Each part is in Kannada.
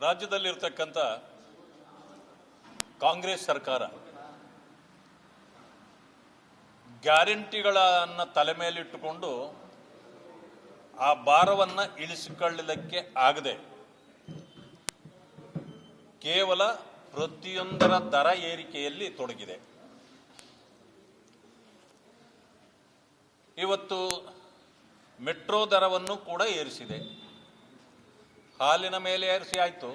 ರಾಜ್ಯದಲ್ಲಿರ್ತಕ್ಕಂಥ ಕಾಂಗ್ರೆಸ್ ಸರ್ಕಾರ ಗ್ಯಾರಂಟಿಗಳನ್ನು ತಲೆ ಮೇಲಿಟ್ಟುಕೊಂಡು ಆ ಭಾರವನ್ನು ಇಳಿಸಿಕೊಳ್ಳಲಿಕ್ಕೆ ಆಗದೆ ಕೇವಲ ಪ್ರತಿಯೊಂದರ ದರ ಏರಿಕೆಯಲ್ಲಿ ತೊಡಗಿದೆ. ಇವತ್ತು ಮೆಟ್ರೋ ದರವನ್ನು ಕೂಡ ಏರಿಸಿದೆ. ಹಾಲಿನ ಮೇಲೆ ಏರಿಸಿ ಆಯಿತು,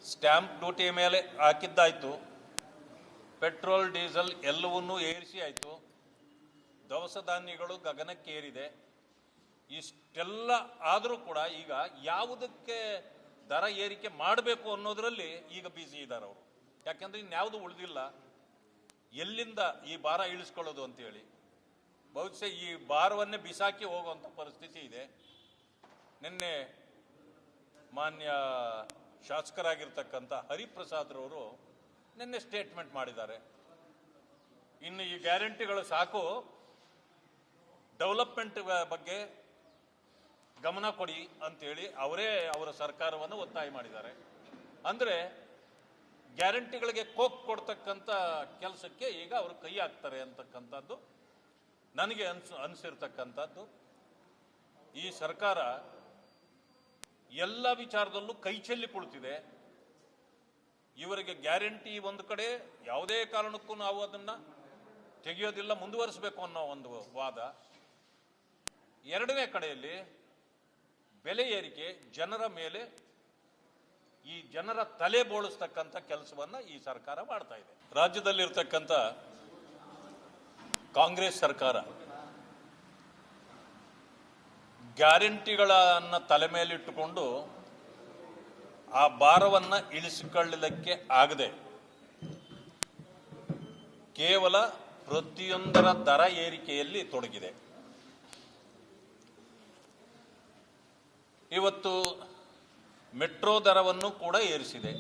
ಸ್ಟ್ಯಾಂಪ್ ಡ್ಯೂಟಿ ಮೇಲೆ ಹಾಕಿದ್ದಾಯಿತು, ಪೆಟ್ರೋಲ್ ಡೀಸೆಲ್ ಎಲ್ಲವನ್ನೂ ಏರಿಸಿ ಆಯಿತು, ದವಸ ಧಾನ್ಯಗಳು ಗಗನಕ್ಕೇರಿದೆ. ಇಷ್ಟೆಲ್ಲ ಆದರೂ ಕೂಡ ಈಗ ಯಾವುದಕ್ಕೆ ದರ ಏರಿಕೆ ಮಾಡಬೇಕು ಅನ್ನೋದರಲ್ಲಿ ಈಗ ಬಿಸಿ ಇದ್ದಾರೆ ಅವರು. ಯಾಕೆಂದ್ರೆ ಇನ್ಯಾವುದು ಉಳಿದಿಲ್ಲ, ಎಲ್ಲಿಂದ ಈ ಭಾರ ಇಳಿಸ್ಕೊಳ್ಳೋದು ಅಂತೇಳಿ ಬಹುಶಃ ಈ ಭಾರವನ್ನೇ ಬಿಸಾಕಿ ಹೋಗುವಂಥ ಪರಿಸ್ಥಿತಿ ಇದೆ. ನಿನ್ನೆ ಮಾನ್ಯ ಶಾಸಕರಾಗಿರ್ತಕ್ಕಂಥ ಹರಿಪ್ರಸಾದ್ರವರು ನಿನ್ನೆ ಸ್ಟೇಟ್ಮೆಂಟ್ ಮಾಡಿದ್ದಾರೆ, ಇನ್ನು ಈ ಗ್ಯಾರಂಟಿಗಳು ಸಾಕು, ಡೆವಲಪ್ಮೆಂಟ್ ಬಗ್ಗೆ ಗಮನ ಕೊಡಿ ಅಂತೇಳಿ ಅವರೇ ಅವರ ಸರ್ಕಾರವನ್ನು ಒತ್ತಾಯ ಮಾಡಿದ್ದಾರೆ. ಅಂದರೆ ಗ್ಯಾರಂಟಿಗಳಿಗೆ ಕೋಕ್ ಕೊಡ್ತಕ್ಕಂಥ ಕೆಲಸಕ್ಕೆ ಈಗ ಅವರು ಕೈ ಹಾಕ್ತಾರೆ ಅಂತಕ್ಕಂಥದ್ದು ನನಗೆ ಅನಿಸಿರ್ತಕ್ಕಂಥದ್ದು. ಈ ಸರ್ಕಾರ ಎಲ್ಲ ವಿಚಾರದಲ್ಲೂ ಕೈ ಚೆಲ್ಲಿ ಕುಳಿತಿದೆ. ಇವರಿಗೆ ಗ್ಯಾರಂಟಿ ಒಂದು ಕಡೆ ಯಾವುದೇ ಕಾರಣಕ್ಕೂ ನಾವು ಅದನ್ನು ತೆಗೆಯೋದಿಲ್ಲ, ಮುಂದುವರಿಸಬೇಕು ಅನ್ನೋ ಒಂದು ವಾದ. ಎರಡನೇ ಕಡೆಯಲ್ಲಿ ಬೆಲೆ ಏರಿಕೆ ಜನರ ಮೇಲೆ, ಈ ಜನರ ತಲೆ ಬೋಳಿಸ್ತಕ್ಕಂಥ ಕೆಲಸವನ್ನು ಈ ಸರ್ಕಾರ ಮಾಡ್ತಾ ಇದೆ. ರಾಜ್ಯದಲ್ಲಿರ್ತಕ್ಕಂಥ ಕಾಂಗ್ರೆಸ್ ಸರ್ಕಾರ ಗ್ಯಾರಂಟಿಗಳನ್ನು ತಲೆ ಮೇಲಿಟ್ಟುಕೊಂಡು ಆ ಭಾರವನ್ನು ಇಳಿಸಿಕೊಳ್ಳಲಿಕ್ಕೆ ಆಗದೆ ಕೇವಲ ಪ್ರತಿಯೊಂದರ ದರ ಏರಿಕೆಯಲ್ಲಿ ತೊಡಗಿದೆ. ಇವತ್ತು ಮೆಟ್ರೋ ದರವನ್ನು ಕೂಡ ಏರಿಸಿದೆ.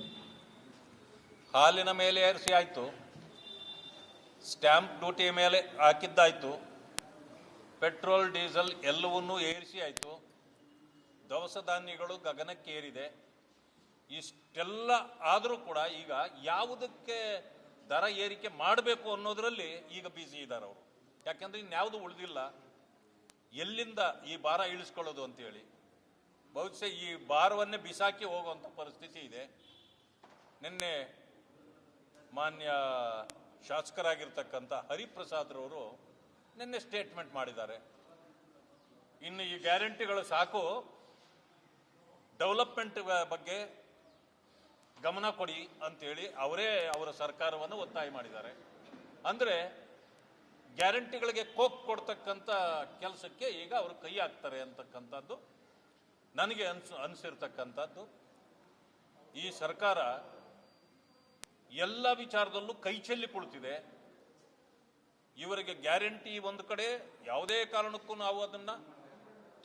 ಹಾಲಿನ ಮೇಲೆ ಏರಿಸಿ ಆಯಿತು, ಸ್ಟ್ಯಾಂಪ್ ಡ್ಯೂಟಿ ಮೇಲೆ ಹಾಕಿದ್ದಾಯಿತು, ಪೆಟ್ರೋಲ್ ಡೀಸೆಲ್ ಎಲ್ಲವನ್ನೂ ಏರಿಸಿ ಆಯಿತು, ದವಸ ಧಾನ್ಯಗಳು ಗಗನಕ್ಕೇರಿದೆ. ಇಷ್ಟೆಲ್ಲ ಆದರೂ ಕೂಡ ಈಗ ಯಾವುದಕ್ಕೆ ದರ ಏರಿಕೆ ಮಾಡಬೇಕು ಅನ್ನೋದರಲ್ಲಿ ಈಗ ಬಿಸಿ ಇದ್ದಾರೆ ಅವರು. ಯಾಕೆಂದ್ರೆ ಇನ್ಯಾವುದು ಉಳಿದಿಲ್ಲ, ಎಲ್ಲಿಂದ ಈ ಭಾರ ಇಳಿಸ್ಕೊಳ್ಳೋದು ಅಂತೇಳಿ ಬಹುಶಃ ಈ ಭಾರವನ್ನೇ ಬಿಸಾಕಿ ಹೋಗುವಂಥ ಪರಿಸ್ಥಿತಿ ಇದೆ. ನಿನ್ನೆ ಮಾನ್ಯ ಶಾಸಕರಾಗಿರ್ತಕ್ಕಂಥ ಹರಿಪ್ರಸಾದ್ರವರು ನಿನ್ನೆ ಸ್ಟೇಟ್ಮೆಂಟ್ ಮಾಡಿದ್ದಾರೆ, ಇನ್ನು ಈ ಗ್ಯಾರಂಟಿಗಳು ಸಾಕು, ಡೆವಲಪ್ಮೆಂಟ್ ಬಗ್ಗೆ ಗಮನ ಕೊಡಿ ಅಂತೇಳಿ ಅವರೇ ಅವರ ಸರ್ಕಾರವನ್ನು ಒತ್ತಾಯ ಮಾಡಿದ್ದಾರೆ. ಅಂದರೆ ಗ್ಯಾರಂಟಿಗಳಿಗೆ ಕೋಕ್ ಕೊಡ್ತಕ್ಕಂಥ ಕೆಲಸಕ್ಕೆ ಈಗ ಅವರು ಕೈ ಹಾಕ್ತಾರೆ ಅಂತಕ್ಕಂಥದ್ದು ನನಗೆ ಅನಿಸಿರ್ತಕ್ಕಂಥದ್ದು. ಈ ಸರ್ಕಾರ ಎಲ್ಲ ವಿಚಾರದಲ್ಲೂ ಕೈ ಚೆಲ್ಲಿ ಕುಳಿತಿದೆ. ಇವರಿಗೆ ಗ್ಯಾರಂಟಿ ಒಂದು ಕಡೆ ಯಾವುದೇ ಕಾರಣಕ್ಕೂ ನಾವು ಅದನ್ನು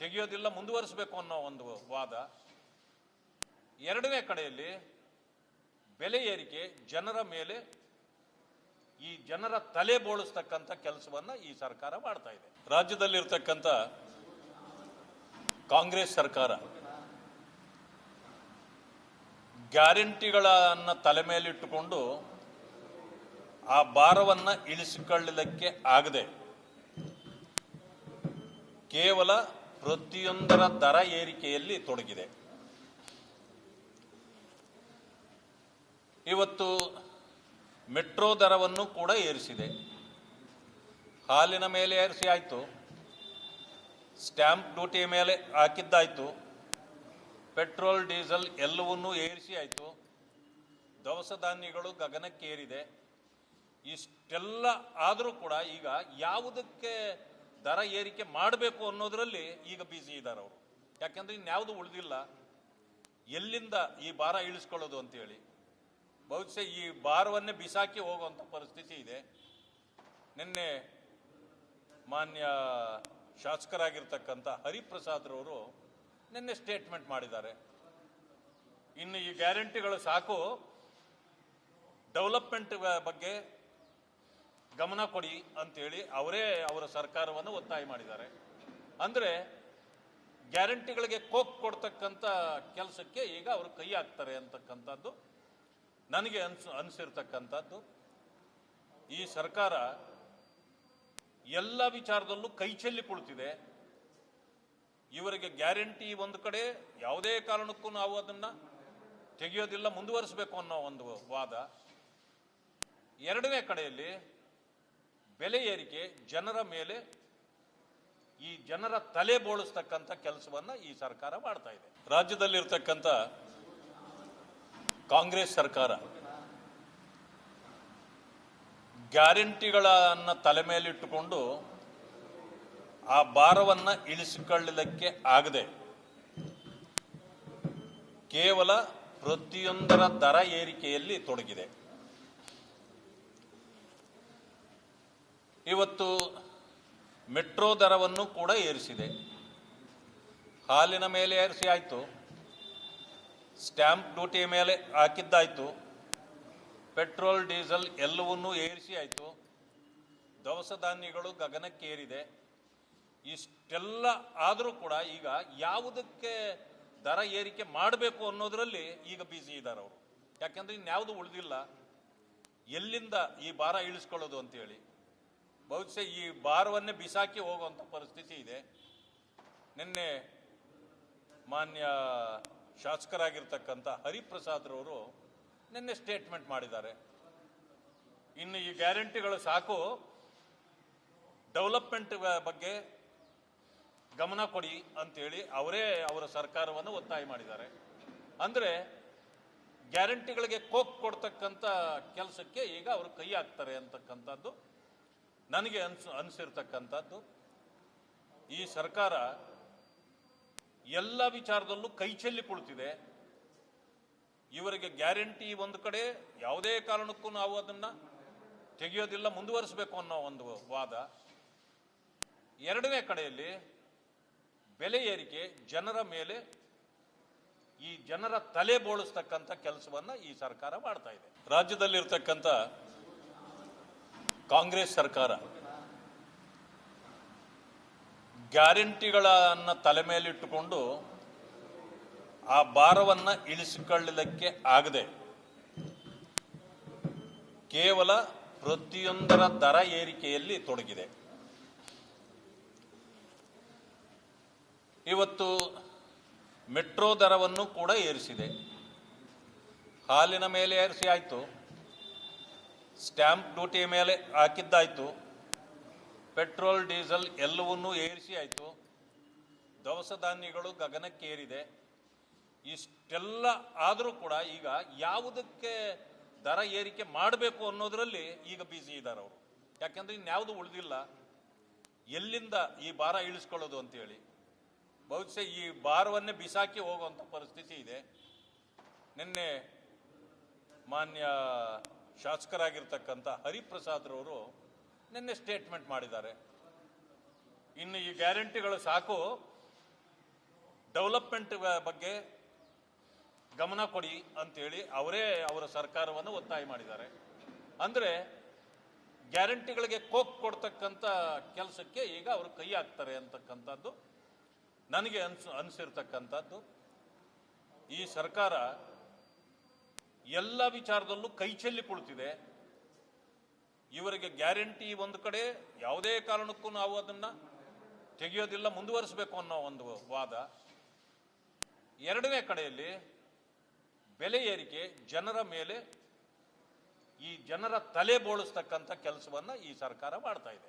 ತೆಗೆಯೋದಿಲ್ಲ, ಮುಂದುವರಿಸಬೇಕು ಅನ್ನೋ ಒಂದು ವಾದ. ಎರಡನೇ ಕಡೆಯಲ್ಲಿ ಬೆಲೆ ಏರಿಕೆ ಜನರ ಮೇಲೆ, ಈ ಜನರ ತಲೆ ಬೋಳಿಸ್ತಕ್ಕಂಥ ಕೆಲಸವನ್ನು ಈ ಸರ್ಕಾರ ಮಾಡ್ತಾ ಇದೆ. ರಾಜ್ಯದಲ್ಲಿರ್ತಕ್ಕಂಥ ಕಾಂಗ್ರೆಸ್ ಸರ್ಕಾರ ಗ್ಯಾರಂಟಿಗಳನ್ನು ತಲೆ ಮೇಲಿಟ್ಟುಕೊಂಡು ಆ ಭಾರವನ್ನು ಇಳಿಸಿಕೊಳ್ಳಲಿಕ್ಕೆ ಆಗದೆ ಕೇವಲ ಪ್ರತಿಯೊಂದರ ದರ ಏರಿಕೆಯಲ್ಲಿ ತೊಡಗಿದೆ. ಇವತ್ತು ಮೆಟ್ರೋ ದರವನ್ನು ಕೂಡ ಏರಿಸಿದೆ. ಹಾಲಿನ ಮೇಲೆ ಏರಿಸಿ ಆಯಿತು, ಸ್ಟ್ಯಾಂಪ್ ಡ್ಯೂಟಿ ಮೇಲೆ ಹಾಕಿದ್ದಾಯಿತು, ಪೆಟ್ರೋಲ್ ಡೀಸೆಲ್ ಎಲ್ಲವನ್ನೂ ಏರಿಸಿ ಆಯಿತು, ದವಸ ಧಾನ್ಯಗಳು ಗಗನಕ್ಕೇರಿದೆ. ಇಷ್ಟೆಲ್ಲ ಆದರೂ ಕೂಡ ಈಗ ಯಾವುದಕ್ಕೆ ದರ ಏರಿಕೆ ಮಾಡಬೇಕು ಅನ್ನೋದರಲ್ಲಿ ಈಗ ಬಿಸಿ ಇದ್ದಾರೆ ಅವರು. ಯಾಕೆಂದ್ರೆ ಇನ್ಯಾವುದು ಉಳಿದಿಲ್ಲ, ಎಲ್ಲಿಂದ ಈ ಭಾರ ಇಳಿಸ್ಕೊಳ್ಳೋದು ಅಂತೇಳಿ ಬಹುಶಃ ಈ ಭಾರವನ್ನೇ ಬಿಸಾಕಿ ಹೋಗುವಂಥ ಪರಿಸ್ಥಿತಿ ಇದೆ. ನಿನ್ನೆ ಮಾನ್ಯ ಶಾಸಕರಾಗಿರ್ತಕ್ಕಂಥ ಹರಿಪ್ರಸಾದ್ರವರು ನಿನ್ನೆ ಸ್ಟೇಟ್ಮೆಂಟ್ ಮಾಡಿದ್ದಾರೆ, ಇನ್ನು ಈ ಗ್ಯಾರಂಟಿಗಳು ಸಾಕು, ಡೆವಲಪ್ಮೆಂಟ್ ಬಗ್ಗೆ ಗಮನ ಕೊಡಿ ಅಂತೇಳಿ ಅವರೇ ಅವರ ಸರ್ಕಾರವನ್ನು ಒತ್ತಾಯ ಮಾಡಿದ್ದಾರೆ. ಅಂದರೆ ಗ್ಯಾರಂಟಿಗಳಿಗೆ ಕೋಕ್ ಕೊಡ್ತಕ್ಕಂಥ ಕೆಲಸಕ್ಕೆ ಈಗ ಅವರು ಕೈ ಹಾಕ್ತಾರೆ ಅಂತಕ್ಕಂಥದ್ದು ನನಗೆ ಅನಿಸಿರ್ತಕ್ಕಂಥದ್ದು. ಈ ಸರ್ಕಾರ ಎಲ್ಲ ವಿಚಾರದಲ್ಲೂ ಕೈ ಚೆಲ್ಲಿ ಕುಳಿತಿದೆ. ಇವರಿಗೆ ಗ್ಯಾರಂಟಿ ಒಂದು ಕಡೆ, ಯಾವುದೇ ಕಾರಣಕ್ಕೂ ನಾವು ಅದನ್ನ ತೆಗೆಯೋದಿಲ್ಲ, ಮುಂದುವರಿಸಬೇಕು ಅನ್ನೋ ಒಂದು ವಾದ. ಎರಡನೇ ಕಡೆಯಲ್ಲಿ ಬೆಲೆ ಏರಿಕೆ ಜನರ ಮೇಲೆ, ಈ ಜನರ ತಲೆ ಬೋಳಿಸ್ತಕ್ಕಂಥ ಕೆಲಸವನ್ನ ಈ ಸರ್ಕಾರ ಮಾಡ್ತಾ ಇದೆ. ರಾಜ್ಯದಲ್ಲಿರ್ತಕ್ಕಂಥ ಕಾಂಗ್ರೆಸ್ ಸರ್ಕಾರ ಗ್ಯಾರಂಟಿಗಳನ್ನ ತಲೆ ಮೇಲಿಟ್ಟುಕೊಂಡು ಆ ಭಾರವನ್ನ ಇಳಿಸಿಕೊಳ್ಳಲಿಕ್ಕೆ ಆಗದೆ ಕೇವಲ ಪ್ರತಿಯೊಂದರ ದರ ಏರಿಕೆಯಲ್ಲಿ ತೊಡಗಿದೆ. ಇವತ್ತು ಮೆಟ್ರೋ ದರವನ್ನು ಕೂಡ ಏರಿಸಿದೆ. ಹಾಲಿನ ಮೇಲೆ ಏರಿಸಿ ಆಯಿತು, ಸ್ಟ್ಯಾಂಪ್ ಡ್ಯೂಟಿ ಮೇಲೆ ಹಾಕಿದ್ದಾಯಿತು, ಪೆಟ್ರೋಲ್ ಡೀಸೆಲ್ ಎಲ್ಲವನ್ನೂ ಏರಿಸಿ ಆಯಿತು, ದವಸ ಧಾನ್ಯಗಳು ಗಗನಕ್ಕೇರಿದೆ. ಇಷ್ಟೆಲ್ಲ ಆದರೂ ಕೂಡ ಈಗ ಯಾವುದಕ್ಕೆ ದರ ಏರಿಕೆ ಮಾಡಬೇಕು ಅನ್ನೋದರಲ್ಲಿ ಈಗ ಬಿಸಿ ಇದ್ದಾರೆ ಅವರು. ಯಾಕಂದ್ರೆ ಇನ್ಯಾವುದು ಉಳಿದಿಲ್ಲ, ಎಲ್ಲಿಂದ ಈ ಭಾರ ಇಳಿಸ್ಕೊಳ್ಳೋದು ಅಂತೇಳಿ. ಬಹುಶಃ ಈ ಭಾರವನ್ನೇ ಬಿಸಾಕಿ ಹೋಗುವಂಥ ಪರಿಸ್ಥಿತಿ ಇದೆ. ನಿನ್ನೆ ಮಾನ್ಯ ಶಾಸಕರಾಗಿರ್ತಕ್ಕಂಥ ಹರಿಪ್ರಸಾದ್ರವರು ನಿನ್ನೆ ಸ್ಟೇಟ್ಮೆಂಟ್ ಮಾಡಿದ್ದಾರೆ, ಇನ್ನು ಈ ಗ್ಯಾರಂಟಿಗಳು ಸಾಕು, ಡೆವಲಪ್ಮೆಂಟ್ ಬಗ್ಗೆ ಗಮನ ಕೊಡಿ ಅಂತೇಳಿ ಅವರೇ ಅವರ ಸರ್ಕಾರವನ್ನು ಒತ್ತಾಯ ಮಾಡಿದ್ದಾರೆ. ಅಂದರೆ ಗ್ಯಾರಂಟಿಗಳಿಗೆ ಕೋಕ್ ಕೊಡ್ತಕ್ಕಂಥ ಕೆಲಸಕ್ಕೆ ಈಗ ಅವರು ಕೈ ಹಾಕ್ತಾರೆ ಅಂತಕ್ಕಂಥದ್ದು ನನಗೆ ಅನಿಸಿರ್ತಕ್ಕಂಥದ್ದು. ಈ ಸರ್ಕಾರ ಎಲ್ಲ ವಿಚಾರದಲ್ಲೂ ಕೈ ಚೆಲ್ಲಿ ಕುಳಿತಿದೆ. ಇವರಿಗೆ ಗ್ಯಾರಂಟಿ ಒಂದು ಕಡೆ, ಯಾವುದೇ ಕಾರಣಕ್ಕೂ ನಾವು ಅದನ್ನ ತೆಗೆಯೋದಿಲ್ಲ, ಮುಂದುವರಿಸಬೇಕು ಅನ್ನೋ ಒಂದು ವಾದ. ಎರಡನೇ ಕಡೆಯಲ್ಲಿ ಬೆಲೆ ಏರಿಕೆ ಜನರ ಮೇಲೆ, ಈ ಜನರ ತಲೆ ಬೋಳಿಸ್ತಕ್ಕಂಥ ಕೆಲಸವನ್ನ ಈ ಸರ್ಕಾರ ಮಾಡ್ತಾ ಇದೆ. ರಾಜ್ಯದಲ್ಲಿರ್ತಕ್ಕಂಥ ಕಾಂಗ್ರೆಸ್ ಸರ್ಕಾರ ಗ್ಯಾರಂಟಿಗಳನ್ನ ತಲೆ ಮೇಲಿಟ್ಟುಕೊಂಡು ಆ ಭಾರವನ್ನ ಇಳಿಸಿಕೊಳ್ಳಲಿಕ್ಕೆ ಆಗದೆ ಕೇವಲ ಪ್ರತಿಯೊಂದರ ದರ ಏರಿಕೆಯಲ್ಲಿ ತೊಡಗಿದೆ. ಇವತ್ತು ಮೆಟ್ರೋ ದರವನ್ನು ಕೂಡ ಏರಿಸಿದೆ. ಹಾಲಿನ ಮೇಲೆ ಏರಿಸಿ ಆಯಿತು, ಸ್ಟ್ಯಾಂಪ್ ಡ್ಯೂಟಿ ಮೇಲೆ ಹಾಕಿದ್ದಾಯಿತು, ಪೆಟ್ರೋಲ್ ಡೀಸೆಲ್ ಎಲ್ಲವನ್ನೂ ಏರಿಸಿ ಆಯಿತು, ದವಸ ಧಾನ್ಯಗಳು ಗಗನಕ್ಕೇರಿದೆ. ಇಷ್ಟೆಲ್ಲ ಆದರೂ ಕೂಡ ಈಗ ಯಾವುದಕ್ಕೆ ದರ ಏರಿಕೆ ಮಾಡಬೇಕು ಅನ್ನೋದರಲ್ಲಿ ಈಗ ಬಿಸಿ ಇದ್ದಾರೆ ಅವರು. ಯಾಕಂದ್ರೆ ಇನ್ಯಾವುದು ಉಳಿದಿಲ್ಲ, ಎಲ್ಲಿಂದ ಈ ಭಾರ ಇಳಿಸ್ಕೊಳ್ಳೋದು ಅಂತೇಳಿ. ಬಹುಶಃ ಈ ಭಾರವನ್ನೇ ಬಿಸಾಕಿ ಹೋಗುವಂಥ ಪರಿಸ್ಥಿತಿ ಇದೆ. ನಿನ್ನೆ ಮಾನ್ಯ ಶಾಸಕರಾಗಿರ್ತಕ್ಕಂಥ ಹರಿಪ್ರಸಾದ್ರವರು ನಿನ್ನೆ ಸ್ಟೇಟ್ಮೆಂಟ್ ಮಾಡಿದ್ದಾರೆ, ಇನ್ನು ಈ ಗ್ಯಾರಂಟಿಗಳು ಸಾಕು, ಡೆವಲಪ್ಮೆಂಟ್ ಬಗ್ಗೆ ಗಮನ ಕೊಡಿ ಅಂತೇಳಿ ಅವರೇ ಅವರ ಸರ್ಕಾರವನ್ನು ಒತ್ತಾಯ ಮಾಡಿದ್ದಾರೆ. ಅಂದರೆ ಗ್ಯಾರಂಟಿಗಳಿಗೆ ಕೋಕ್ ಕೊಡ್ತಕ್ಕಂಥ ಕೆಲಸಕ್ಕೆ ಈಗ ಅವರು ಕೈ ಹಾಕ್ತಾರೆ ಅಂತಕ್ಕಂಥದ್ದು ನನಗೆ ಅನಿಸಿರ್ತಕ್ಕಂಥದ್ದು. ಈ ಸರ್ಕಾರ ಎಲ್ಲ ವಿಚಾರದಲ್ಲೂ ಕೈ ಚೆಲ್ಲಿ ಕುಳಿತಿದೆ. ಇವರಿಗೆ ಗ್ಯಾರಂಟಿ ಒಂದು ಕಡೆ, ಯಾವುದೇ ಕಾರಣಕ್ಕೂ ನಾವು ಅದನ್ನ ತೆಗೆಯೋದಿಲ್ಲ, ಮುಂದುವರಿಸಬೇಕು ಅನ್ನೋ ಒಂದು ವಾದ. ಎರಡನೇ ಕಡೆಯಲ್ಲಿ ಬೆಲೆ ಏರಿಕೆ ಜನರ ಮೇಲೆ, ಈ ಜನರ ತಲೆ ಬೋಳಿಸ್ತಕ್ಕಂಥ ಕೆಲಸವನ್ನ ಈ ಸರ್ಕಾರ ಮಾಡ್ತಾ ಇದೆ.